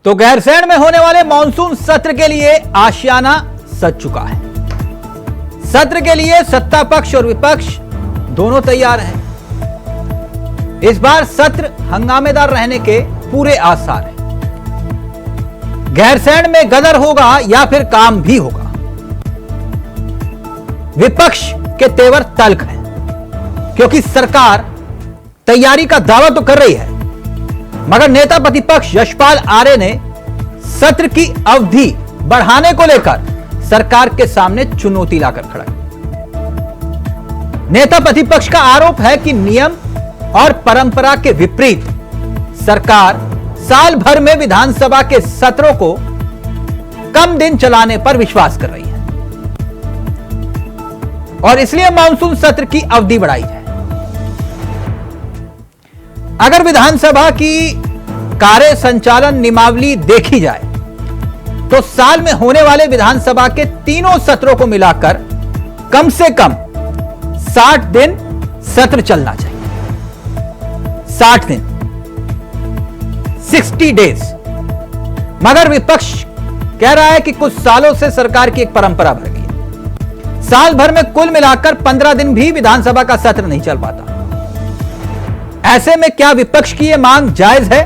तो गैरसैंण में होने वाले मॉनसून सत्र के लिए आशियाना सज चुका है। सत्र के लिए सत्ता पक्ष और विपक्ष दोनों तैयार हैं। इस बार सत्र हंगामेदार रहने के पूरे आसार हैं। गैरसैंण में गदर होगा या फिर काम भी होगा, विपक्ष के तेवर तल्ख हैं, क्योंकि सरकार तैयारी का दावा तो कर रही है, मगर नेता प्रतिपक्ष यशपाल आर्य ने सत्र की अवधि बढ़ाने को लेकर सरकार के सामने चुनौती लाकर खड़ा है। नेता प्रतिपक्ष का आरोप है कि नियम और परंपरा के विपरीत सरकार साल भर में विधानसभा के सत्रों को कम दिन चलाने पर विश्वास कर रही है और इसलिए मानसून सत्र की अवधि बढ़ाई जाए। अगर विधानसभा की कार्य संचालन नियमावली देखी जाए तो साल में होने वाले विधानसभा के तीनों सत्रों को मिलाकर कम से कम 60 दिन सत्र चलना चाहिए। 60 दिन, 60 डेज। मगर विपक्ष कह रहा है कि कुछ सालों से सरकार की एक परंपरा बन गई है, साल भर में कुल मिलाकर 15 दिन भी विधानसभा का सत्र नहीं चल पाता। ऐसे में क्या विपक्ष की यह मांग जायज है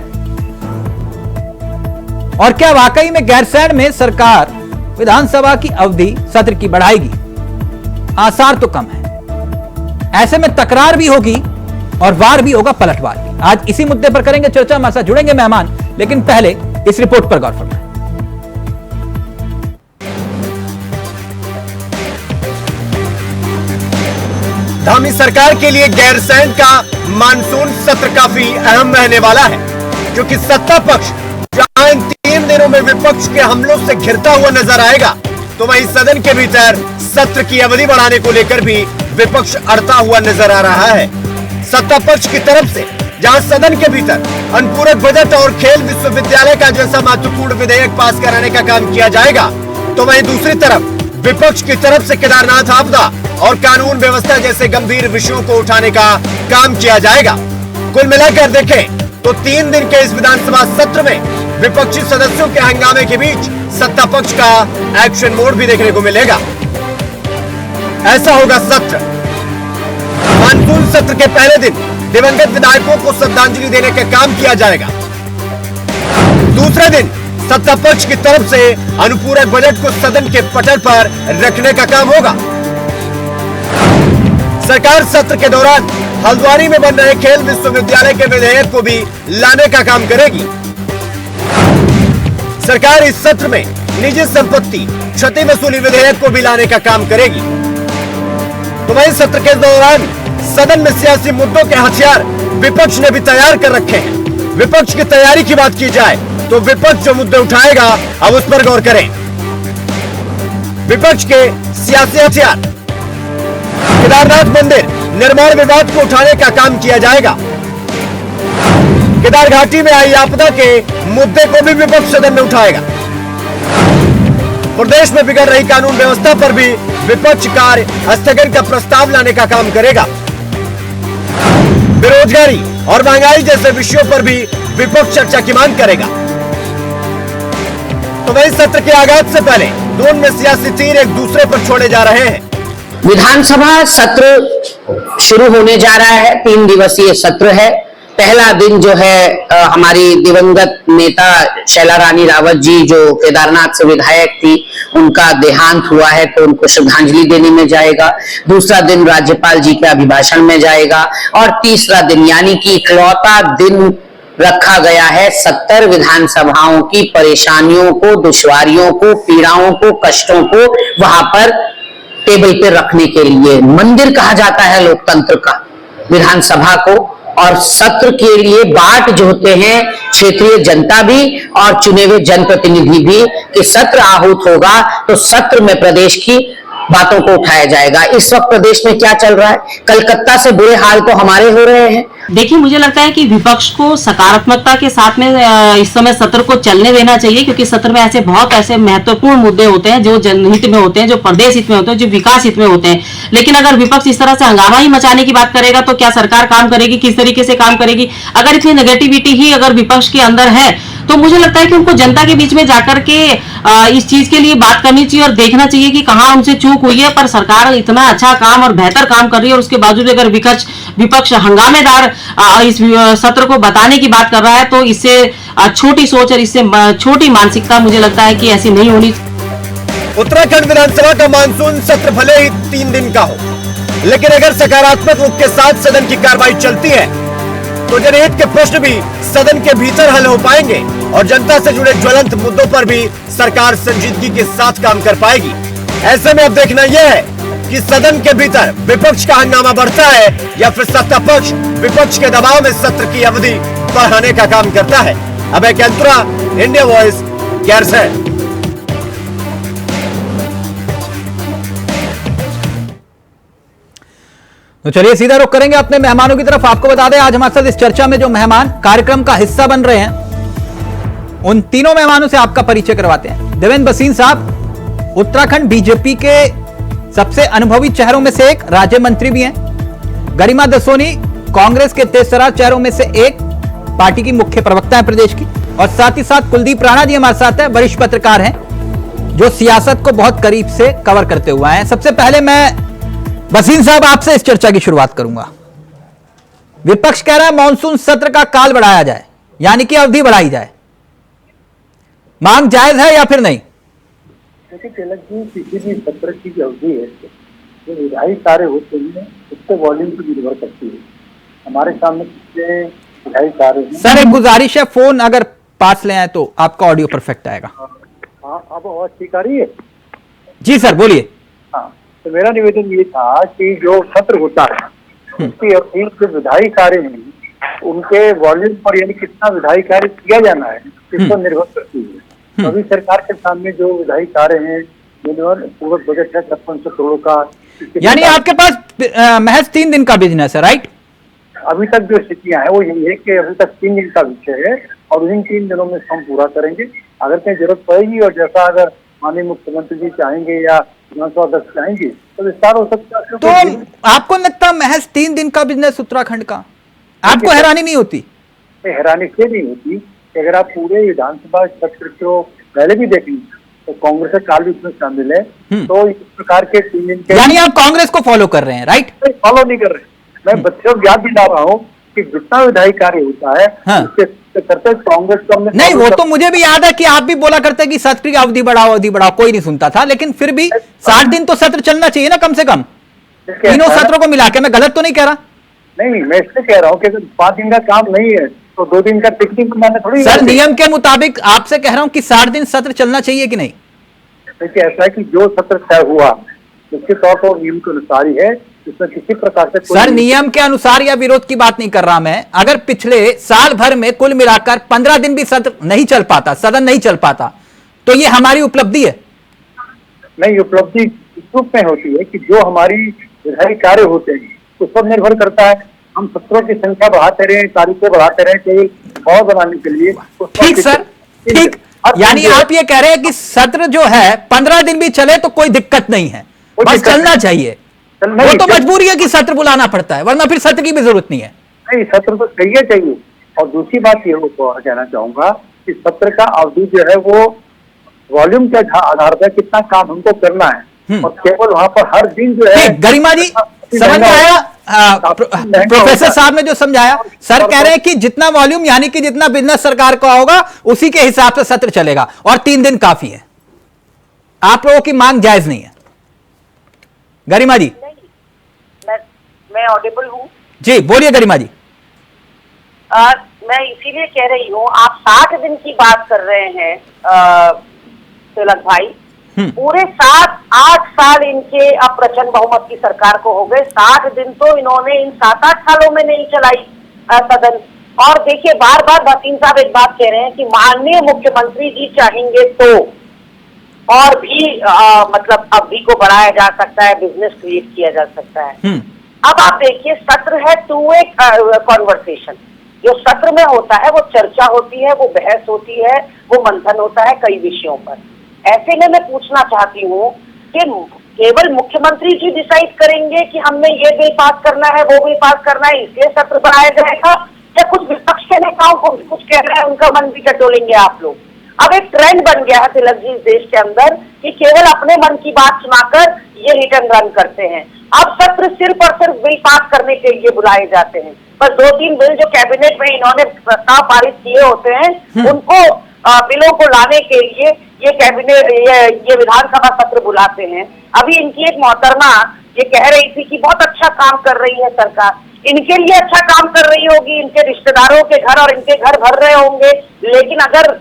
और क्या वाकई में गैरसैंण में सरकार विधानसभा की अवधि सत्र की बढ़ाएगी? आसार तो कम है। ऐसे में तकरार भी होगी और वार भी होगा, पलटवार भी। आज इसी मुद्दे पर करेंगे चर्चा। हमारे साथ जुड़ेंगे मेहमान, लेकिन पहले इस रिपोर्ट पर गौर फरमाएं। धामी सरकार के लिए गैरसैंण का मानसून सत्र काफी अहम रहने वाला है, क्योंकि सत्ता पक्ष जहां इन 3 दिनों में विपक्ष के हमलों से घिरता हुआ नजर आएगा, तो वहीं सदन के भीतर सत्र की अवधि बढ़ाने को लेकर भी विपक्ष अड़ता हुआ नजर आ रहा है। सत्ता पक्ष की तरफ से जहां सदन के भीतर अनुपूरक बजट और खेल विश्वविद्यालय का जैसा महत्वपूर्ण विधेयक पास कराने का काम किया जाएगा, तो वहीं दूसरी तरफ विपक्ष की तरफ से केदारनाथ आपदा और कानून व्यवस्था जैसे गंभीर विषयों को उठाने का काम किया जाएगा। कुल मिलाकर देखें तो 3 दिन के इस विधानसभा सत्र में विपक्षी सदस्यों के हंगामे के बीच सत्ता पक्ष का एक्शन मोड भी देखने को मिलेगा। ऐसा होगा सत्र। मानसून सत्र के पहले दिन दिवंगत विधायकों को श्रद्धांजलि देने का काम किया जाएगा। दूसरे दिन सत्ता पक्ष की तरफ से अनुपूरक बजट को सदन के पटल पर रखने का काम होगा। सरकार सत्र के दौरान हल्द्वानी में बन रहे खेल विश्वविद्यालय के विधेयक को भी लाने का काम करेगी। सरकार इस सत्र में निजी संपत्ति क्षति वसूली विधेयक को भी लाने का काम करेगी। तो वहीं सत्र के दौरान सदन में सियासी मुद्दों के हथियार विपक्ष ने भी तैयार कर रखे हैं। विपक्ष की तैयारी की बात की जाए तो विपक्ष जो मुद्दे उठाएगा, अब उस पर गौर करें। विपक्ष के सियासी हथियार, केदारनाथ मंदिर निर्माण विवाद को उठाने का काम किया जाएगा। केदार घाटी में आई आपदा के मुद्दे को भी विपक्ष सदन में उठाएगा। प्रदेश में बिगड़ रही कानून व्यवस्था पर भी विपक्ष कार्य स्थगन का प्रस्ताव लाने का काम करेगा। बेरोजगारी और महंगाई जैसे विषयों पर भी विपक्ष चर्चा की मांग करेगा। तो वही सत्र के आगाज से पहले दोनों में सियासी तीर एक दूसरे पर छोड़े जा रहे हैं। विधानसभा सत्र शुरू होने जा रहा है। 3 दिवसीय सत्र है। पहला दिन जो है हमारी दिवंगत नेता शैला रानी रावत जी जो केदारनाथ से विधायक थी, उनका देहांत हुआ है, तो उनको श्रद्धांजलि देने में जाएगा। दूसरा दिन राज्यपाल जी के अभिभाषण में जाएगा और तीसरा दिन यानी कि इकलौता दिन रखा गया है 70 विधानसभाओं की परेशानियों को, दुश्वारियों को, पीड़ाओं को, कष्टों को वहां पर टेबल पे रखने के लिए। मंदिर कहा जाता है लोकतंत्र का विधानसभा को, और सत्र के लिए बाट जोते हैं क्षेत्रीय जनता भी और चुने हुए जनप्रतिनिधि भी कि सत्र आहूत होगा तो सत्र में प्रदेश की बातों को उठाया जाएगा। इस वक्त प्रदेश में क्या चल रहा है? कलकत्ता से बुरे हाल तो हमारे हो रहे हैं। देखिए, मुझे लगता है कि विपक्ष को सकारात्मकता के साथ में इस समय सत्र को चलने देना चाहिए, क्योंकि सत्र में बहुत ऐसे महत्वपूर्ण मुद्दे होते हैं जो जनहित में होते हैं, जो प्रदेश हित में होते हैं, जो विकास हित में होते हैं। लेकिन अगर विपक्ष इस तरह से हंगामा ही मचाने की बात करेगा तो क्या सरकार काम करेगी? किस तरीके से काम करेगी? अगर इतनी नेगेटिविटी ही अगर विपक्ष के अंदर है तो मुझे लगता है कि उनको जनता के बीच में जाकर के इस चीज के लिए बात करनी चाहिए और देखना चाहिए कि कहाँ उनसे चूक हुई है। पर सरकार इतना अच्छा काम और बेहतर काम कर रही है और उसके बावजूद अगर विपक्ष हंगामेदार इस सत्र को बताने की बात कर रहा है तो इससे छोटी सोच और इससे छोटी मानसिकता मुझे लगता है कि ऐसी नहीं होनी। उत्तराखंड विधानसभा का मानसून सत्र भले ही 3 दिन का हो, लेकिन अगर सकारात्मक रुख के साथ सदन की कार्रवाई चलती है तो जनहित के प्रश्न भी सदन के भीतर हल हो पाएंगे और जनता से जुड़े ज्वलंत मुद्दों पर भी सरकार संजीदगी के साथ काम कर पाएगी। ऐसे में अब देखना यह है कि सदन के भीतर विपक्ष का हंगामा बढ़ता है या फिर सत्ता पक्ष विपक्ष के दबाव में सत्र की अवधि बढ़ाने का काम करता है। अभय कैंतुरा, इंडिया वॉइस, गैरसैंण। तो चलिए सीधा रुख करेंगे अपने मेहमानों की तरफ। आपको बता दें आज हमारे साथ इस चर्चा में जो मेहमान कार्यक्रम का हिस्सा बन रहे हैं उन तीनों मेहमानों से आपका परिचय करवाते हैं। देवेंद्र भसीन साहब उत्तराखंड बीजेपी के सबसे अनुभवी चेहरों में से एक, राज्य मंत्री भी हैं। गरिमा दसोनी कांग्रेस के तेजतर्रार चेहरों में से एक, पार्टी की मुख्य प्रवक्ता है प्रदेश की। और साथ ही साथ कुलदीप राणा जी हमारे साथ है, वरिष्ठ पत्रकार हैं जो सियासत को बहुत करीब से कवर करते हुए हैं। सबसे पहले मैं भसीन साहब आपसे इस चर्चा की शुरुआत करूंगा। विपक्ष कह रहा है मॉनसून सत्र का काल बढ़ाया जाए, यानी कि अवधि बढ़ाई जाए। मांग जायज है या फिर नहीं? देखिए तिलक जी, किसी भी सत्र की जो अवधि है जो विधायी कार्य होते हैं उसके वॉल्यूम पर निर्भर करती है। हमारे सामने कितने विधायी कार्य हैं। सर एक गुजारिश है, फोन अगर पास ले आए तो आपका ऑडियो परफेक्ट आएगा। हाँ, अब आवाज ठीक आ रही है? जी सर बोलिए। हाँ, तो मेरा निवेदन ये था कि जो सत्र होता है उसकी अवधि जो विधायी कार्य हैं उनके वॉल्यूम पर यानी कितना विधायी कार्य किया जाना है इस पर निर्भर करती है। अभी सरकार के सामने जो विधायी कार्य हैं पूर्व बजट है 5500 करोड़ का, यानी आपके पास महज 3 दिन का बिजनेस है, राइट? अभी तक जो स्थितियां हैं वो यही है कि अभी तक 3 दिन का विषय है और इन 3 दिनों में हम पूरा करेंगे। अगर कहीं जरूरत पड़ेगी और जैसा अगर माननीय मुख्यमंत्री जी चाहेंगे या विधानसभा अध्यक्ष चाहेंगे तो विस्तार हो सकता है। तो आपको लगता महज 3 दिन का बिजनेस उत्तराखंड का, आपको हैरानी नहीं होती? हैरानी से नहीं होती कि अगर आप पूरे विधानसभा सत्र को पहले भी देखें तो कांग्रेस का काल भी उसमें शामिल है। तो इस प्रकार के 3 दिन के, यानी आप कांग्रेस को फॉलो कर रहे हैं, राइट? फॉलो नहीं कर रहे, मैं बच्चों को याद दिला रहा हूँ कि जितना विधायी कार्य होता है उसके करते कांग्रेस को हमने नहीं, वो तो मुझे भी याद है कि आप भी बोला करते कि सत्र की अवधि बढ़ाओ, अवधि बढ़ाओ, कोई नहीं सुनता था। लेकिन फिर भी 60 दिन तो सत्र चलना चाहिए ना कम से कम, तीनों सत्रों को मिला के। मैं गलत तो नहीं कह रहा? नहीं, मैं इसलिए कह रहा हूँ कि 5 दिन का काम नहीं है तो 2 दिन का टिकटिंग मैंने थोड़ी। सर नियम के मुताबिक आपसे कह रहा हूँ कि 60 दिन सत्र चलना चाहिए कि नहीं? देखिए ऐसा है कि जो सत्र तय हुआ उसके तौर पर नियम के अनुसार ही है, इसमें किसी प्रकार से सर नियम के अनुसार या विरोध की बात नहीं कर रहा मैं। अगर पिछले साल भर में कुल मिलाकर 15 दिन भी सत्र नहीं चल पाता, सदन नहीं चल पाता, तो ये हमारी उपलब्धि है? नहीं, उपलब्धि इस रूप में होती है कि जो हमारी विधायी कार्य होते हैं उस पर निर्भर करता है। हम सत्रों की संख्या बढ़ाते रहे, तारीखें बढ़ाते रहे केवल और बनाने के लिए। ठीक सर, ठीक। यानी आप ये कह रहे हैं कि सत्र जो है 15 दिन भी चले तो कोई दिक्कत नहीं है, बस चलना चाहिए। वो तो मजबूरी है कि सत्र बुलाना पड़ता है, वरना फिर सत्र की भी जरूरत नहीं है। नहीं, सत्र तो चाहिए। और दूसरी बात ये कहना चाहूंगा कि सत्र का अवधि जो है वो वॉल्यूम के आधार पर कितना काम हमको करना है और केवल वहां पर हर दिन जो है। गरिमा जी समझ में आया? प्रोफेसर साहब ने जो समझाया, सर कह रहे हैं कि जितना वॉल्यूम यानी कि जितना बिजनेस सरकार का होगा उसी के हिसाब से सत्र चलेगा और 3 दिन काफी है। आप लोगों की मांग जायज नहीं है? गरिमा जी मैं ऑडिबल हूँ? जी बोलिए गरिमा जी। मैं इसीलिए कह रही हूँ, आप 60 दिन की बात कर रहे हैं तिलक भाई। पूरे 7-8 साल इनके अब प्रचंड बहुमत की सरकार को हो गए। 60 दिन तो इन्होंने इन 7-8 सालों में नहीं चलाई सदन। और देखिए बार बार भसीन साहब एक बात कह रहे हैं कि माननीय मुख्यमंत्री जी चाहेंगे तो और भी मतलब अवधि को बढ़ाया जा सकता है, बिजनेस क्रिएट किया जा सकता है। अब आप देखिए सत्र है टू वे कॉन्वर्सेशन। जो सत्र में होता है वो चर्चा होती है, वो बहस होती है, वो मंथन होता है कई विषयों पर। ऐसे में मैं पूछना चाहती हूँ कि केवल मुख्यमंत्री जी डिसाइड करेंगे कि हमने ये बिल पास करना है, वो बिल पास करना है, इसलिए सत्र बढ़ाया जाएगा, या कुछ विपक्ष के नेताओं को कुछ कह रहे हैं उनका मन भी टटोलेंगे आप लोग। अब एक ट्रेंड बन गया है तिलक जी इस देश के अंदर कि केवल अपने मन की बात सुनाकर ये हिट एंड रन करते हैं। अब सत्र सिर्फ और सिर्फ बिल पास करने के लिए बुलाए जाते हैं। बस 2-3 बिल जो कैबिनेट में इन्होंने प्रस्ताव पारित किए होते हैं उनको बिलों को लाने के लिए ये कैबिनेट ये विधानसभा सत्र बुलाते हैं। अभी इनकी एक मोहतरमा ये कह रही थी कि बहुत अच्छा काम कर रही है सरकार, इनके लिए अच्छा काम कर रही होगी, इनके रिश्तेदारों के घर और इनके घर भर रहे होंगे, लेकिन अगर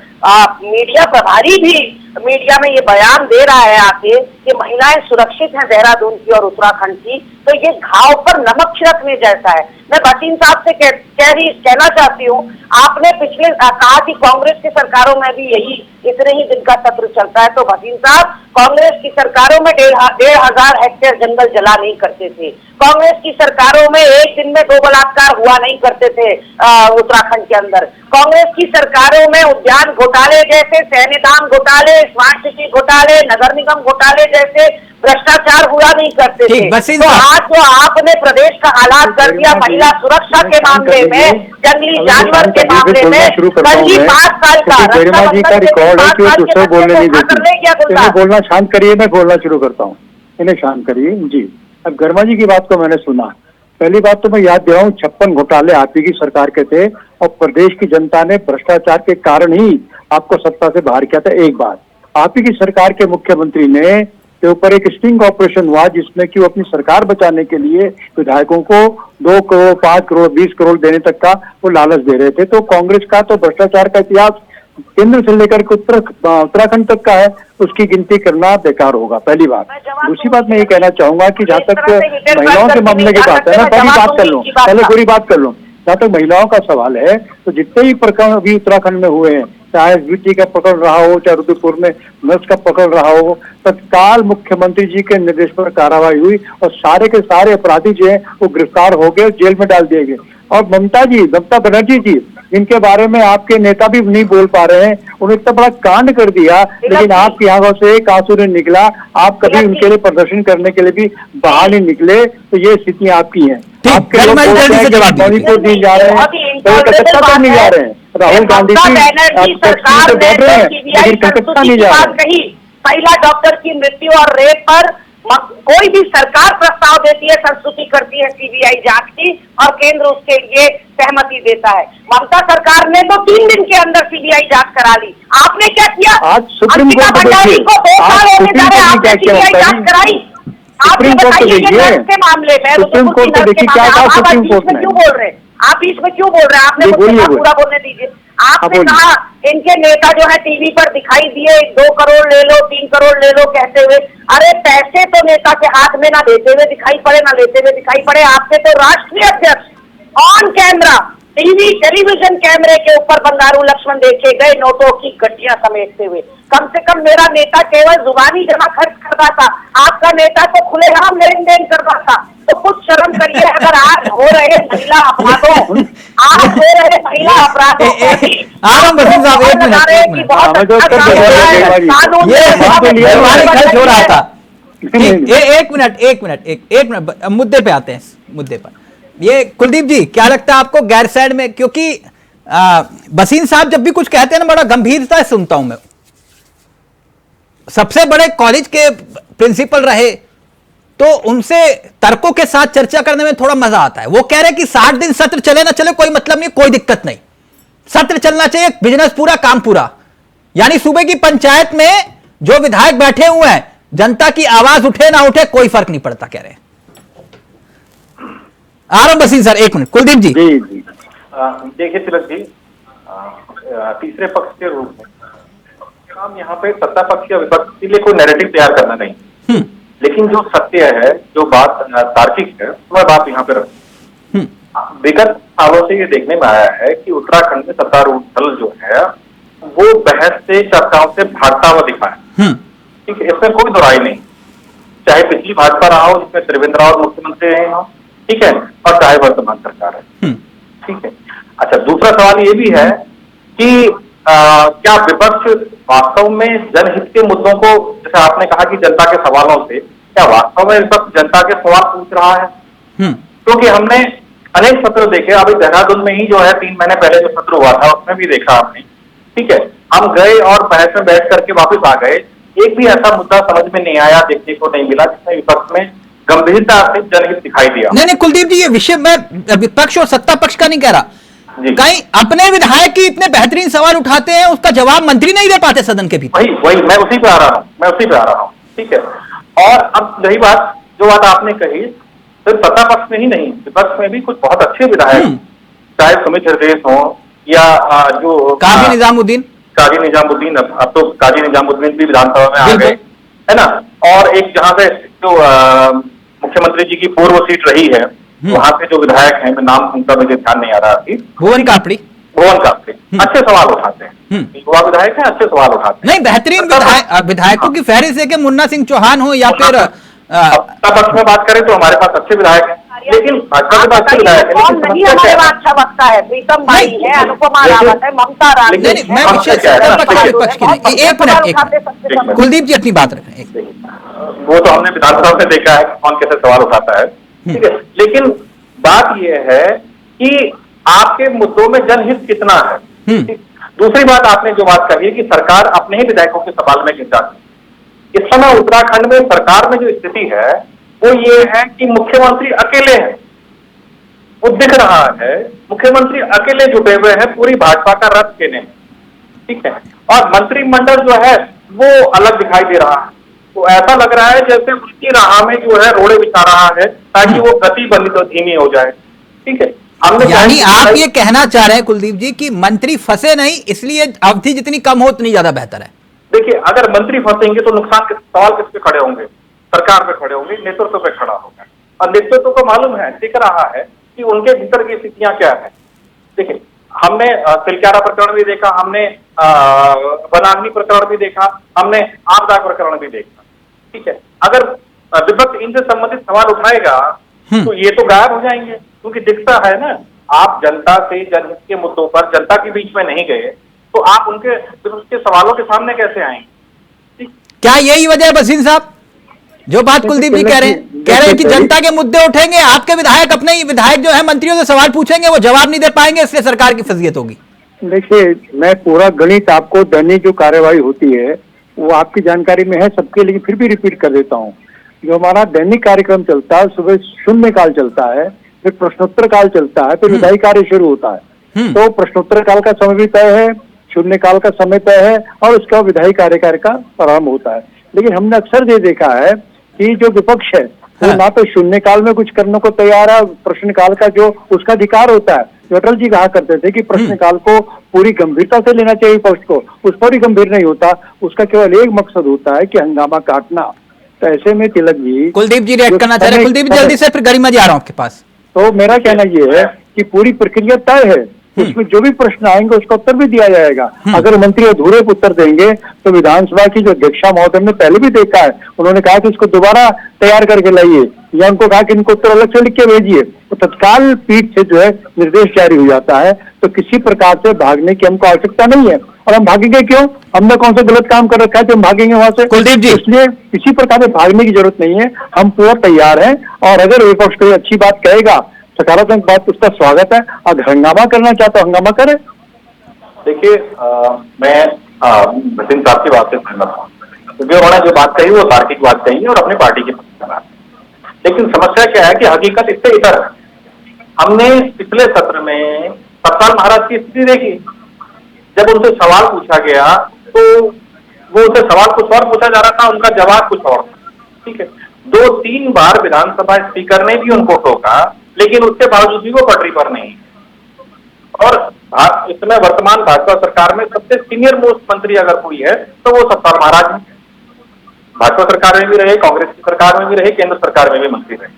मीडिया प्रभारी भी मीडिया में ये बयान दे रहा है आके कि महिलाएं सुरक्षित हैं देहरादून की और उत्तराखंड की, तो ये घाव पर नमक छिड़कने जैसा है। मैं भसीन साहब से कहना चाहती हूँ, आपने पिछले कहा कि कांग्रेस की सरकारों में भी यही इतने ही दिन का सत्र चलता है, तो भसीन साहब कांग्रेस की सरकारों में 1,500 हेक्टेयर जंगल जला नहीं करते थे। कांग्रेस की सरकारों में एक दिन में 2 बलात्कार हुआ नहीं करते थे उत्तराखंड के अंदर। कांग्रेस की सरकारों में उद्यान घोटाले जैसे, सैन्यदान घोटाले, स्मार्ट सिटी घोटाले, नगर निगम घोटाले जैसे भ्रष्टाचार हुआ नहीं करते थे। तो आज जो आपने प्रदेश का हालात कर दिया महिला सुरक्षा के मामले में, जंगली जानवर के मामले में, कल 5 साल का गरिमा जी का रिकॉर्ड है कि वो दूसरे बोलने नहीं देती। इन्हें बोलना शांत करिए, मैं बोलना शुरू करता हूँ, इन्हें शांत करिए जी। अब गरिमा जी की बात को मैंने सुना। पहली बात तो मैं याद दिलाऊं, 56 घोटाले आप ही की सरकार के थे और प्रदेश की जनता ने भ्रष्टाचार के कारण ही आपको सत्ता से बाहर किया था। एक बात, आप ही की सरकार के मुख्यमंत्री ने के ऊपर एक स्टिंग ऑपरेशन हुआ जिसमें कि वो अपनी सरकार बचाने के लिए विधायकों को 2 करोड़, 5 करोड़, 20 करोड़ देने तक का वो लालच दे रहे थे। तो कांग्रेस का तो भ्रष्टाचार का इतिहास केंद्र से लेकर के उत्तराखंड तक का है, उसकी गिनती करना बेकार होगा। पहली बात। दूसरी बात मैं ये कहना चाहूंगा कि जहाँ तक महिलाओं के मामले की बात है, मैं पहली बात कर लूँ, पहले पूरी बात कर लूँ। जहाँ तक महिलाओं का सवाल है, तो जितने भी प्रकरण अभी उत्तराखंड में हुए हैं, चाहे एसबीटी का पकड़ रहा हो, चाहे रुद्रपुर में नर्स का पकड़ रहा हो, तत्काल मुख्यमंत्री जी के निर्देश पर कार्रवाई हुई और सारे के सारे अपराधी जो हैं वो गिरफ्तार हो गए, जेल में डाल दिए गए। और ममता बनर्जी जी, जिनके बारे में आपके नेता भी नहीं बोल पा रहे हैं, उन्होंने इतना बड़ा कांड कर दिया, लेकिन आपकी आंखों से एक आंसू नहीं निकला। आप कभी उनके लिए प्रदर्शन करने के लिए भी बाहर नहीं निकले। तो ये स्थितियां आपकी हैं। आपके लोग मणिपुर नहीं जा रहे हैं, कलकत्ता तक नहीं जा रहे हैं। राहुल गांधी जी सरकार बैठ रहे हैं, लेकिन कलकत्ता नहीं जा रहे हैं। महिला डॉक्टर की मृत्यु और रेप पर कोई भी सरकार प्रस्ताव देती है, संस्तुति करती है सीबीआई जांच की, और केंद्र उसके लिए सहमति देता है। ममता सरकार ने तो 3 दिन के अंदर सीबीआई जांच करा ली। आपने क्या किया? आज सुप्रीम कोर्ट को देखिए, आज सुप्रीम कोर्ट ने क्या किया कराई? आपने बताइए के मामले में सुप्रीम कोर्ट को देखिए क्या कहा सुप्रीम कोर्ट ने। क्यों बोल रहे हैं आप? बीच में क्यों बोल रहे हैं? आपने पूरा बोलने दीजिए। आपने कहा इनके नेता जो है टीवी पर दिखाई दिए, 2 करोड़ ले लो, 3 करोड़ ले लो कहते हुए। अरे पैसे तो नेता के हाथ में ना देते हुए दिखाई पड़े, ना लेते हुए दिखाई पड़े। आपके तो राष्ट्रीय अध्यक्ष ऑन कैमरा टेलीविजन कैमरे के ऊपर बंगारू लक्ष्मण देखे गए नोटों की गड्डियां समेटते हुए। कम से कम मेरा नेता केवल जुबानी जमा खर्च करता था, आपका नेता तो खुलेआम लेन देन करता था। तो कुछ शर्म करिए। अगर आज हो रहे महिला अपराधों, आज हो रहे महिला अपराधों एक मिनट मुद्दे पे आते हैं। मुद्दे पर ये कुलदीप जी, क्या लगता है आपको गैरसैंण में? क्योंकि भसीन साहब जब भी कुछ कहते हैं ना, बड़ा गंभीरता से सुनता हूं मैं। सबसे बड़े कॉलेज के प्रिंसिपल रहे, तो उनसे तर्कों के साथ चर्चा करने में थोड़ा मजा आता है। वो कह रहे कि 60 दिन सत्र चले ना चले कोई मतलब नहीं, कोई दिक्कत नहीं, सत्र चलना चाहिए, बिजनेस पूरा, काम पूरा। यानी सूबे की पंचायत में जो विधायक बैठे हुए हैं, जनता की आवाज उठे ना उठे कोई फर्क नहीं पड़ता, कह रहे हैं। आरम बसीन सर, एक मिनट। कुलदीप जी देखिए तिलक जी, तीसरे पक्ष के रूप में हम यहाँ पे सत्ता पक्ष या विपक्ष के लिए कोई नैरेटिव तैयार करना नहीं, लेकिन जो सत्य है, जो बात तार्किक है, वह बात यहाँ पे रखी। विगत सालों से ये देखने में आया है कि उत्तराखंड में सत्तारूढ़ दल जो है वो बहस से, चर्चाओं से भागता हुआ दिखा है। ठीक है, इसमें कोई दोहराई नहीं। चाहे पिछली भाजपा रहा हो जिसमें त्रिवेंद्र रावत मुख्यमंत्री रहे हो, ठीक है, और चाहे वर्तमान सरकार है, ठीक है। अच्छा, दूसरा सवाल ये भी है कि क्या विपक्ष वास्तव में जनहित के मुद्दों को, जैसे आपने कहा कि जनता के सवालों से, क्या वास्तव में विपक्ष जनता के सवाल पूछ रहा है? क्योंकि हमने अनेक सत्र देखे। अभी देहरादून में ही जो है 3 महीने पहले जो सत्र हुआ था उसमें भी देखा हमने, ठीक है। हम गए और बहस में बैठ करके वापस आ गए, एक भी ऐसा मुद्दा समझ में नहीं आया, देखने को नहीं मिला जिसमें विपक्ष में गंभीरता से जनहित दिखाई दिया। नहीं कुलदीप जी, ये विषय मैं विपक्ष और सत्ता पक्ष का नहीं कह रहा, कहीं अपने विधायक की इतने बेहतरीन सवाल उठाते हैं, उसका जवाब मंत्री नहीं दे पाते सदन के भीतर। वही मैं उसी पे आ रहा हूँ, ठीक है। और अब रही बात, जो बात आपने कही, सिर्फ सत्ता पक्ष में ही नहीं, विपक्ष में भी कुछ बहुत अच्छे विधायक, चाहे सुमित हृदय हो या जो काजी निजामुद्दीन, अब तो काजी निजामुद्दीन भी विधानसभा में आ गए, है ना। और एक जहां से जो मुख्यमंत्री जी की पूर्व सीट रही है, वहां से जो विधायक हैं, मैं नाम उनका मुझे ध्यान नहीं आ रहा थी, भुवन कापड़ी अच्छे सवाल उठाते हैं, युवा विधायक हैं, अच्छे सवाल उठाते हैं। नहीं, बेहतरीन विधायकों की फहरिस्त है कि मुन्ना सिंह चौहान हो या फिर पक्ष में बात करें तो हमारे पास अच्छे विधायक हैं, लेकिन भाजपा के पास अच्छे विधायक है, कौन नहीं हमारे पास अच्छा वक्ता है? प्रीतम भाई है, अनुपमा रावत है, ममता रानी है। मैं विपक्ष की नहीं, एक मिनट, कुलदीप जी अपनी बात रखें। वो तो हमने विधानसभा में देखा है कौन कैसे सवाल उठाता है, ठीक है। लेकिन बात यह है कि आपके मुद्दों में जनहित कितना है। दूसरी बात, आपने जो बात कही है कि सरकार अपने ही विधायकों के सवाल में गिर जाती है। इस समय उत्तराखंड में सरकार में जो स्थिति है वो ये है कि मुख्यमंत्री अकेले हैं, वो दिख रहा है, मुख्यमंत्री अकेले जुटे हुए हैं पूरी भाजपा का रथ खेने, ठीक है। और मंत्रिमंडल जो है वो अलग दिखाई दे रहा है, तो ऐसा लग रहा है जैसे उनकी राह में जो है रोड़े बिछा रहा है ताकि वो गति बनी तो धीमी हो जाए, ठीक है। यानी आप ये कहना चाह रहे हैं कुलदीप जी कि मंत्री फंसे नहीं, इसलिए अवधि जितनी कम हो उतनी ज्यादा बेहतर है। देखिए, अगर मंत्री फंसेंगे तो सवाल किस पे खड़े होंगे? सरकार पे खड़े होंगे, नेतृत्व पे खड़ा होगा। और नेतृत्व को मालूम है, दिख रहा है कि उनके भीतर की स्थितियां क्या है। देखिए, हमने तिलक्यारा प्रकरण भी देखा, हमने वनाग्नि प्रकरण भी देखा, हमने आपदा प्रकरण भी देखा, ठीक है। अगर विपक्ष इनसे संबंधित सवाल उठाएगा तो ये तो गायब हो जाएंगे, क्योंकि दिखता है ना, आप जनता से जनहित के मुद्दों पर जनता के बीच में नहीं गए तो आप उनके सवालों के सामने कैसे आएंगे? क्या यही वजह है वसीम साहब, जो बात कुलदीप जी कह रहे हैं कि जनता के मुद्दे उठेंगे, आपके विधायक अपने ही विधायक जो है मंत्रियों से सवाल पूछेंगे, वो जवाब नहीं दे पाएंगे, इसलिए सरकार की फजीयत होगी? देखिए, मैं पूरा गणित आपको दैनिक जो कार्यवाही होती है वो आपकी जानकारी में है सबके, लेकिन फिर भी रिपीट कर देता हूँ। जो हमारा दैनिक कार्यक्रम चलता है, सुबह शून्य काल चलता है, फिर प्रश्नोत्तर काल चलता है, फिर विधायी कार्य शुरू होता है। तो प्रश्नोत्तर काल का समय भी तय है, शून्य काल का समय तय है, और उसके बाद विधायी कार्य का प्रारंभ होता है। लेकिन हमने अक्सर ये देखा है कि जो विपक्ष है वो ना तो शून्य काल में कुछ करने को तैयार है, प्रश्न काल का जो उसका अधिकार होता है, जो अटल जी कहा करते थे कि प्रश्न काल को पूरी गंभीरता से लेना चाहिए पक्ष को, उस पर ही गंभीर नहीं होता, उसका केवल एक मकसद होता है कि हंगामा काटना। तो ऐसे में तिलक जी, कुलदीप जी रिएक्ट करना चाह रहे हैं। कुलदीप जल्दी से, फिर गरिमा जी आ रहा हूं आपके पास। तो मेरा कहना ये है कि पूरी प्रक्रिया तय है, उसमें जो भी प्रश्न आएंगे उसका उत्तर भी दिया जाएगा। अगर मंत्री अधूरे उत्तर देंगे तो विधानसभा की जो अध्यक्षा महोदय ने पहले भी देखा है, उन्होंने कहा कि इसको दोबारा तैयार करके लाइए, या उनको कहा कि इनको उत्तर अलग से लिख के भेजिए, तो तत्काल पीठ से जो है निर्देश जारी हो जाता है। तो किसी प्रकार से भागने की हमको आवश्यकता नहीं है, और हम भागेंगे क्यों? हमने कौन सा गलत काम कर रखा है जो हम भागेंगे वहां से? कुलदीप जी, इसलिए किसी प्रकार से भागने की जरूरत नहीं है, हम पूरा तैयार हैं। और अगर विपक्ष कोई अच्छी बात कहेगा, सकारात्मक बात, उसका स्वागत है। अगर हंगामा करना चाहता हंगामा करे। देखिए, मैं भसीन साहब की बात से सहमत हूँ, क्योंकि उन्होंने जो बात कही वो तार्किक बात कही है और अपनी पार्टी की बात। लेकिन समस्या क्या है कि हकीकत इससे इधर है। हमने पिछले सत्र में सतपाल महाराज की स्थिति देखी, जब उनसे सवाल पूछा गया तो वो उनसे सवाल कुछ और पूछा जा रहा था, उनका जवाब कुछ और, ठीक है। 2-3 बार विधानसभा स्पीकर ने भी उनको टोका, लेकिन उसके बावजूद भी वो पटरी पर नहीं। और इस समय वर्तमान भाजपा सरकार में सबसे सीनियर मोस्ट मंत्री अगर कोई है तो वो सतपाल महाराज हैं। भाजपा सरकार में भी रहे, कांग्रेस की सरकार में भी रहे, केंद्र सरकार में भी मंत्री रहे,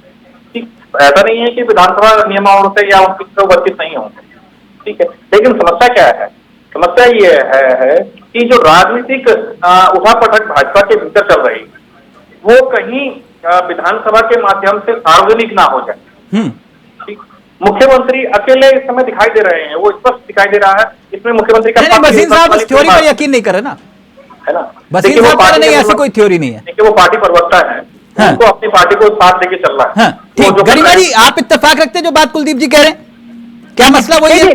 ठीक। ऐसा नहीं है कि विधानसभा नियमावली से या उनकी वर्जित नहीं होंगे, ठीक है। लेकिन समस्या क्या है? समस्या ये है कि जो राजनीतिक उठापटक भाजपा के भीतर चल रही है वो कहीं विधानसभा के माध्यम से सार्वजनिक ना हो जाए। मुख्यमंत्री अकेले इस समय दिखाई दे रहे हैं, वो स्पष्ट दिखाई दे रहा है। इसमें मुख्यमंत्री का वसीम साहब इस थ्योरी पर यकीन नहीं कर रहे ना, है ना? वसीम साहब नहीं, ऐसी कोई थ्योरी नहीं है। देखिए, वो पार्टी प्रवक्ता है, हाँ। उनको अपनी पार्टी को साथ लेके चलना है। हाँ, वो ठीक। जो गरिमा जी, आप इत्तेफाक रखते हैं जो बात कुलदीप जी कह रहे हैं? क्या मसला वही है?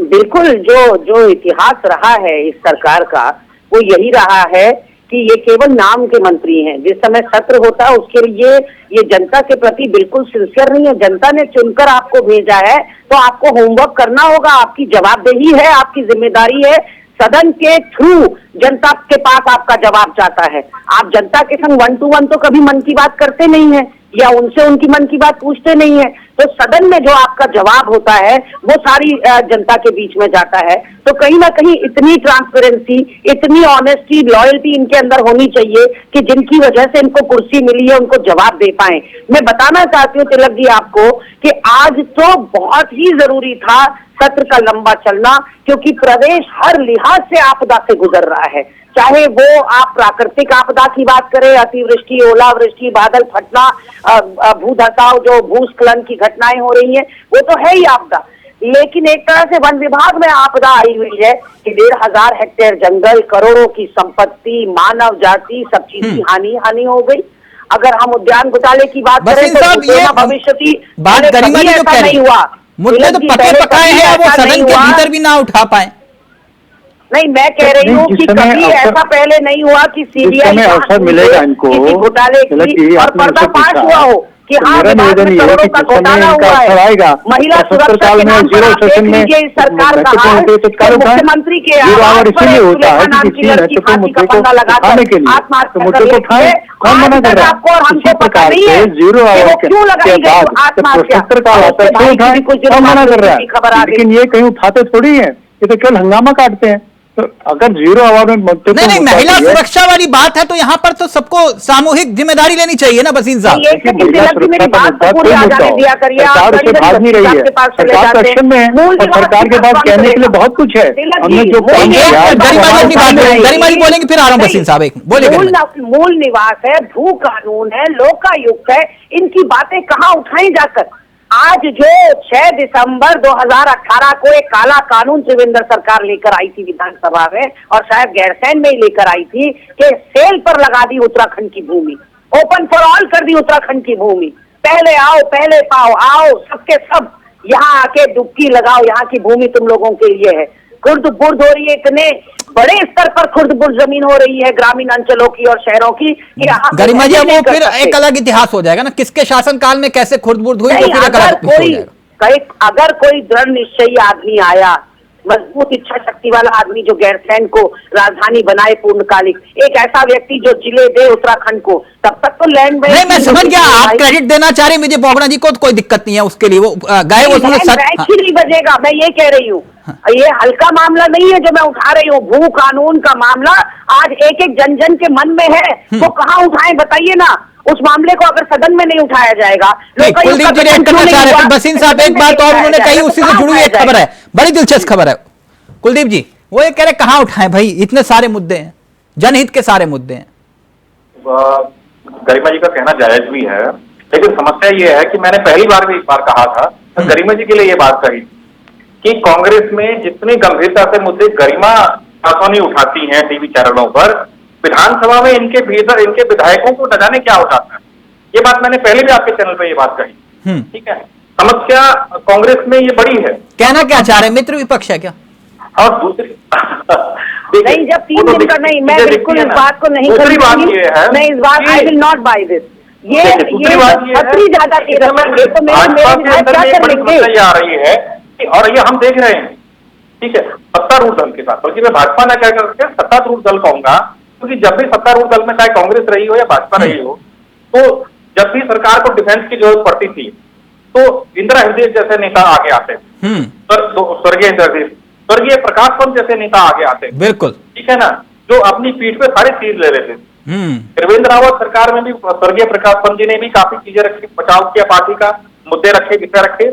बिल्कुल, जो इतिहास रहा है इस सरकार का वो यही रहा है कि ये केवल नाम के मंत्री हैं। जिस समय सत्र होता है उसके लिए ये जनता के प्रति बिल्कुल सिंसियर नहीं है। जनता ने चुनकर आपको भेजा है तो आपको होमवर्क करना होगा, आपकी जवाबदेही है, आपकी जिम्मेदारी है। सदन के थ्रू जनता के पास आपका जवाब जाता है। आप जनता के संग 1 to 1 तो कभी मन की बात करते नहीं है या उनसे उनकी मन की बात पूछते नहीं है। तो सदन में जो आपका जवाब होता है वो सारी जनता के बीच में जाता है। तो कहीं ना कहीं इतनी ट्रांसपेरेंसी, इतनी ऑनेस्टी, लॉयल्टी इनके अंदर होनी चाहिए कि जिनकी वजह से इनको कुर्सी मिली है उनको जवाब दे पाए। मैं बताना चाहती हूँ तिलक जी आपको कि आज तो बहुत ही जरूरी था सत्र का लंबा चलना, क्योंकि प्रदेश हर लिहाज से आपदा से गुजर रहा है। चाहे वो आप प्राकृतिक आपदा की बात करें, अतिवृष्टि, ओलावृष्टि, बादल फटना, भूधसाव, जो भूस्खलन की घटनाएं हो रही हैं, वो तो है ही आपदा। लेकिन एक तरह से वन विभाग में आपदा आई हुई है कि 1500 हेक्टेयर जंगल, करोड़ों की संपत्ति, मानव जाति, सब चीज की हानि हो गई। अगर हम उद्यान घोटाले की बात करें तो भविष्य की बात गरिमा जी जो कह रही हुआ, मुद्दे तो पके पकाए हैं, वो सदन के भीतर भी ना उठा पाए। नहीं, मैं कह रही हूँ कि कभी ऐसा पहले नहीं हुआ कि सीबीआई अवसर मिलेगा इनको किसी घोटाले की और पर्दाफाश हुआ हो कि हाँ विभाग में करोड़ों का घोटाला हुआ है। महिला सुरक्षा के नाम पर आप देख लीजिए इस सरकार का हाल, मुख्यमंत्री के सुलेखा नाम की लड़की फांसी का फंदा लगाकर आत्महत्या कर लेती है। आपको और हमको पता नहीं है वो क्यों लगाई गई आत्महत्या, खबर आ गई। लेकिन ये कहीं उठाते थोड़ी है, ये तो केवल हंगामा काटते हैं। तो अगर 0 आवाज में नहीं, महिला सुरक्षा वाली बात है तो यहाँ पर तो सबको सामूहिक जिम्मेदारी लेनी चाहिए ना बसीन साहब। मेरी बात को पूरी आजादी दिया करिए। सरकार उसे भाग नहीं रही है, सरकार एक्शन में है और सरकार के पास कहने के लिए बहुत कुछ है। हमने जो गरिमा जी बोलेंगे, फिर आ रहा हूँ बसीन साहब, एक बोलेंगे। मूल निवास है, भू कानून है, लोकायुक्त है, इनकी बातें कहाँ उठाई जाकर। आज जो 6 दिसंबर 2018 को एक काला कानून त्रिवेंद्र सरकार लेकर आई थी विधानसभा में, और शायद गैरसैंण में ही लेकर आई थी, कि सेल पर लगा दी उत्तराखंड की भूमि, ओपन फॉर ऑल कर दी उत्तराखंड की भूमि। पहले आओ पहले पाओ, आओ सबके सब यहाँ आके डुबकी लगाओ, यहाँ की भूमि तुम लोगों के लिए है। खुर्द बुर्द हो रही है, इतने बड़े स्तर पर खुर्द बुर्द जमीन हो रही है ग्रामीण अंचलों की और शहरों की। गरिमा जी, वो फिर एक अलग इतिहास हो जाएगा ना, किसके शासनकाल में कैसे खुर्द बुर्द हुई, तो फिर अगर कोई दृढ़ निश्चयी आदमी आया, मजबूत इच्छा शक्ति वाला आदमी जो गैरसैंण को राजधानी बनाए पूर्णकालिक, एक ऐसा व्यक्ति जो जिले दे उत्तराखंड को, तब तक तो लैंड में। नहीं, मैं समझ गया, आप क्रेडिट देना चाह रहे हैं मुझे बोगड़ा जी को, तो कोई दिक्कत नहीं है उसके लिए, वो गए वो नहीं बजेगा। मैं ये कह रही हूँ, ये हल्का मामला नहीं है जो मैं उठा रही हूँ। भू कानून का मामला आज एक एक जन जन के मन में है, तो कहाँ उठाएं बताइए ना। उस मामले को अगर सदन में नहीं उठाया जाएगा, कुलदीप जी रिएक्ट करना चाह रहे थे। बसीन साहब, एक बात और उन्होंने कही, उसी से जुड़ी हुई एक खबर है, बड़ी दिलचस्प खबर है कुलदीप जी। वो ये कह रहे कहाँ उठाएं भाई, इतने सारे मुद्दे हैं, जनहित के सारे मुद्दे हैं। गरिमा जी का कहना जायज भी है, लेकिन समस्या ये है कि मैंने पहली बार भी एक बार कहा था, गरिमा जी के लिए ये बात कही कि कांग्रेस में जितनी गंभीरता से मुद्दे गरिमा सासोनी उठाती हैं टीवी चैनलों पर, विधानसभा में इनके भीतर इनके विधायकों को न जाने क्या हो जाता है। ये बात मैंने पहले भी आपके चैनल पे ये बात कही, ठीक है। समस्या कांग्रेस में ये बड़ी है। कहना क्या चाह रहे हैं, मित्र विपक्ष है क्या? और दूसरी नहीं, जब 3 दिन का नहीं, मैं बिल्कुल इस बात को नहीं दूसरी बात ये है, मैं इस बात I will not buy this. ये खतरी ज्यादा की रकम है, तो मेरे क्या कर लेंगे आ रही है, और ये हम देख रहे हैं, ठीक है, सत्तारूढ़ दल के साथ, बल्कि मैं भाजपा न कह करके सत्तारूढ़ दल कहूंगा, क्योंकि जब भी सत्तारूढ़ दल में चाहे कांग्रेस रही हो या भाजपा रही हो, तो जब भी सरकार को डिफेंस की जरूरत पड़ती थी तो इंदिरा हृदय जैसे नेता आगे आते हैं, स्वर्गीय इंदिरा हृदय, स्वर्गीय प्रकाश पंत जैसे नेता आगे आते हैं, बिल्कुल, ठीक है ना, जो अपनी पीठ पे सारे तीर ले लेते थे। त्रिवेंद्र रावत सरकार में भी स्वर्गीय प्रकाश पंत जी ने भी काफी चीजें रखी, बचाव किया पार्टी का, मुद्दे रखे, विषय रखे।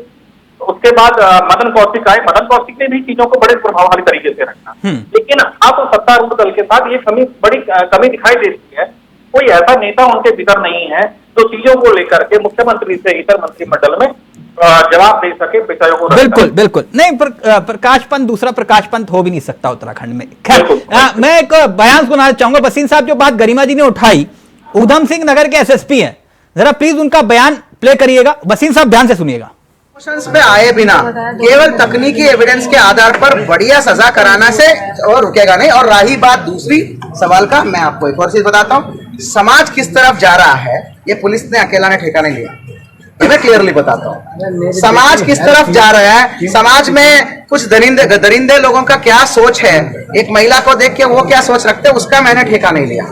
उसके बाद मदन कौशिक आए, मदन कौशिक ने भी चीजों को बड़े प्रभावशाली तरीके से रखा। लेकिन अब सत्तारूढ़ दल के साथ ये बड़ी कमी दिखाई देती है, कोई ऐसा नेता उनके भीतर नहीं है जो चीजों को लेकर के मुख्यमंत्री से इतर मंत्रिमंडल में जवाब दे सके, विषयों को। बिल्कुल बिल्कुल नहीं, प्रकाश पंत दूसरा प्रकाश पंत हो भी नहीं सकता उत्तराखंड में। खैर, मैं एक बयान सुनाना चाहूंगा। बसीन साहब, जो बात गरिमा जी ने उठाई उधम सिंह नगर के एसएसपी हैं, जरा प्लीज उनका बयान प्ले करिएगा। वसीम साहब ध्यान से सुनिएगा। पे आए बिना केवल तकनीकी एविडेंस के आधार पर बढ़िया सजा कराना से और रुकेगा नहीं। और रही बात दूसरी सवाल का, मैं आपको एक और चीज बताता हूँ, समाज किस तरफ जा रहा है ये पुलिस ने अकेला ने ठेका नहीं लिया, ये मैं क्लियरली बताता हूँ। समाज किस तरफ जा रहा है, समाज में कुछ दरिंदे लोगों का क्या सोच है, एक महिला को देख के वो क्या सोच रखते हैं, उसका मैंने ठेका नहीं लिया,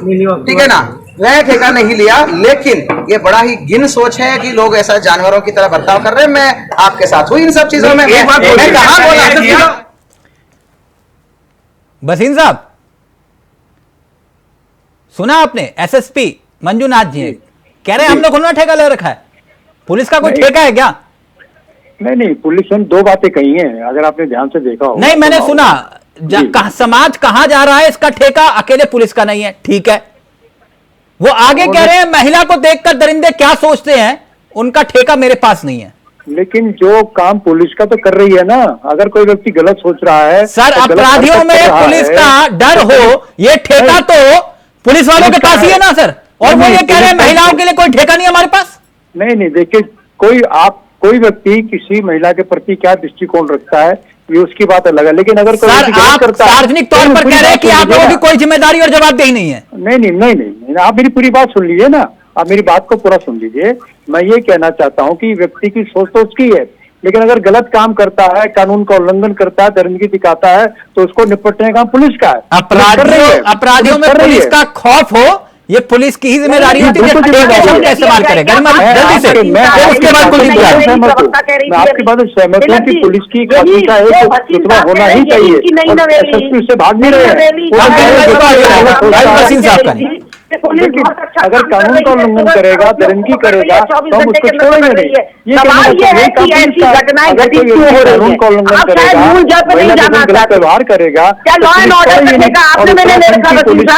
ठीक है ना, मैं ठेका नहीं लिया। लेकिन ये बड़ा ही गिन सोच है कि लोग ऐसा जानवरों की तरह बर्ताव कर रहे हैं। मैं आपके साथ हूँ इन सब चीजों में। मैं कहाँ बोला? वसीम साहब सुना आपने, एसएसपी मंजूनाथ जी कह रहे हैं हम लोगों ने ठेका ले रखा है, पुलिस का कोई ठेका है क्या? नहीं, पुलिस ने दो बातें कही हैं, अगर आपने ध्यान से देखा हो। नहीं, मैंने सुना समाज कहां जा रहा है इसका ठेका अकेले पुलिस का नहीं है, ठीक है। वो आगे कह रहे हैं महिला को देखकर दरिंदे क्या सोचते हैं, उनका ठेका मेरे पास नहीं है। लेकिन जो काम पुलिस का तो कर रही है ना, अगर कोई व्यक्ति गलत सोच रहा है सर, अपराधियों में पुलिस का डर हो, ये ठेका तो पुलिस वालों के पास ही है ना सर। और वो ये कह रहे हैं महिलाओं के लिए कोई ठेका नहीं हमारे पास। नहीं, देखिए कोई व्यक्ति किसी महिला के प्रति क्या दृष्टिकोण रखता है ये उसकी बात अलग है, लेकिन अगर कोई आप सार्वजनिक तौर पर कह रहे हैं कि आप लोगों की कोई जिम्मेदारी और जवाबदेही नहीं है। नहीं, आप मेरी पूरी बात सुन लीजिए ना, आप मेरी बात को पूरा सुन लीजिए। मैं ये कहना चाहता हूँ कि व्यक्ति की सोच तो उसकी है, लेकिन अगर गलत काम करता है, कानून का उल्लंघन करता है, दरिंदगी दिखाता है, तो उसको निपटने का पुलिस का है। अपराधियों में पुलिस का खौफ हो, ये पुलिस की ही जिम्मेदारी होती है। इस्तेमाल करेगा जल्दी से, उसके बाद कुलदीप यादव। मैं आपकी बात से सहमत हूँ कि पुलिस की भूमिका है तो रुतबा होना ही चाहिए। एसएसपी से भाग नहीं रहे हैं। अगर कानून का उल्लंघन करेगा, दरिंदगी करेगा, तो हम उसको छोड़ेंगे नहीं। ये कानून का उल्लंघन करेगा, गलत व्यवहार करेगा,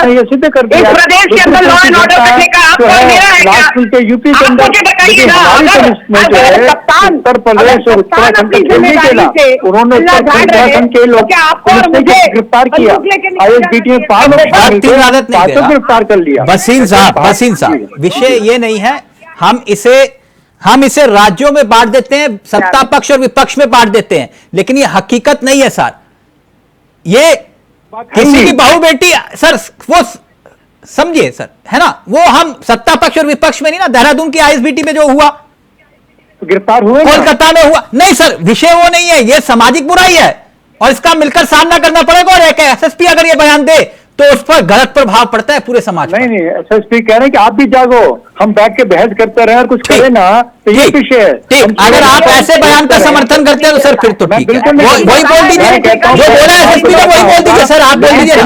ये सिद्ध कर दिया। यूपी के अंदर उत्तर प्रदेश और उत्तराखंड का खेल नहीं खेला, उन्होंने उत्तराखंड के लोग गिरफ्तार किया, आईएसबीटी में 5 लोग गिरफ्तार कर लिया। वसीम साहब विषय ये नहीं है, हम इसे राज्यों में बांट देते हैं, सत्ता पक्ष और विपक्ष में बांट देते हैं, लेकिन ये हकीकत नहीं है सर। ये किसी की बहू बेटी सर, वो समझिए सर, है ना, वो हम सत्ता पक्ष और विपक्ष में नहीं ना। देहरादून की आईएसबीटी में जो हुआ, गिरफ्तार हुए, कोलकाता में हुआ, नहीं सर, विषय वो नहीं है, ये सामाजिक बुराई है और इसका मिलकर सामना करना पड़ेगा। और एक एसएसपी अगर ये बयान दे तो उस पर गलत प्रभाव पड़ता है पूरे समाज पर। नहीं, एसएसपी कह रहे हैं कि आप भी जागो, हम बैठ के बहस करते रहे और कुछ करें ना, तो ये विषय है। ठीक, अगर आप ऐसे बयान का समर्थन करते हैं तो सर फिर तो ठीक है, वही बोल दीजिए, जो बोला एसएसपी ने वही बोल दीजिए सर, आप बोल दीजिए।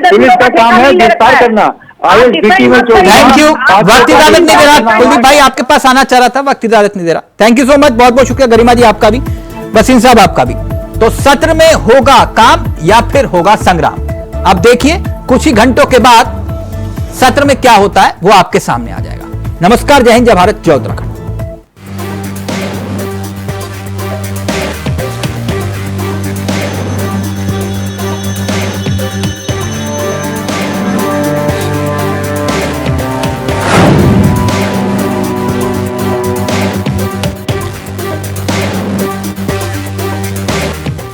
पुलिस का काम है गिरफ्तार करना। आईएसबीटी में जो थैंक यू, वक्त इजाजत नहीं दे रहा। कुलदीप भाई आपके पास आना चाह रहा था, वक्त इजाजत नहीं दे रहा। थैंक यू सो मच, बहुत बहुत शुक्रिया। गरिमा जी आपका भी, वसीम साहब आपका भी। तो सत्र में होगा काम या फिर होगा संग्राम, अब देखिए कुछ ही घंटों के बाद सत्र में क्या होता है वो आपके सामने आ जाएगा। नमस्कार, जय हिंद, जय भारत, जय उत्तराखंड।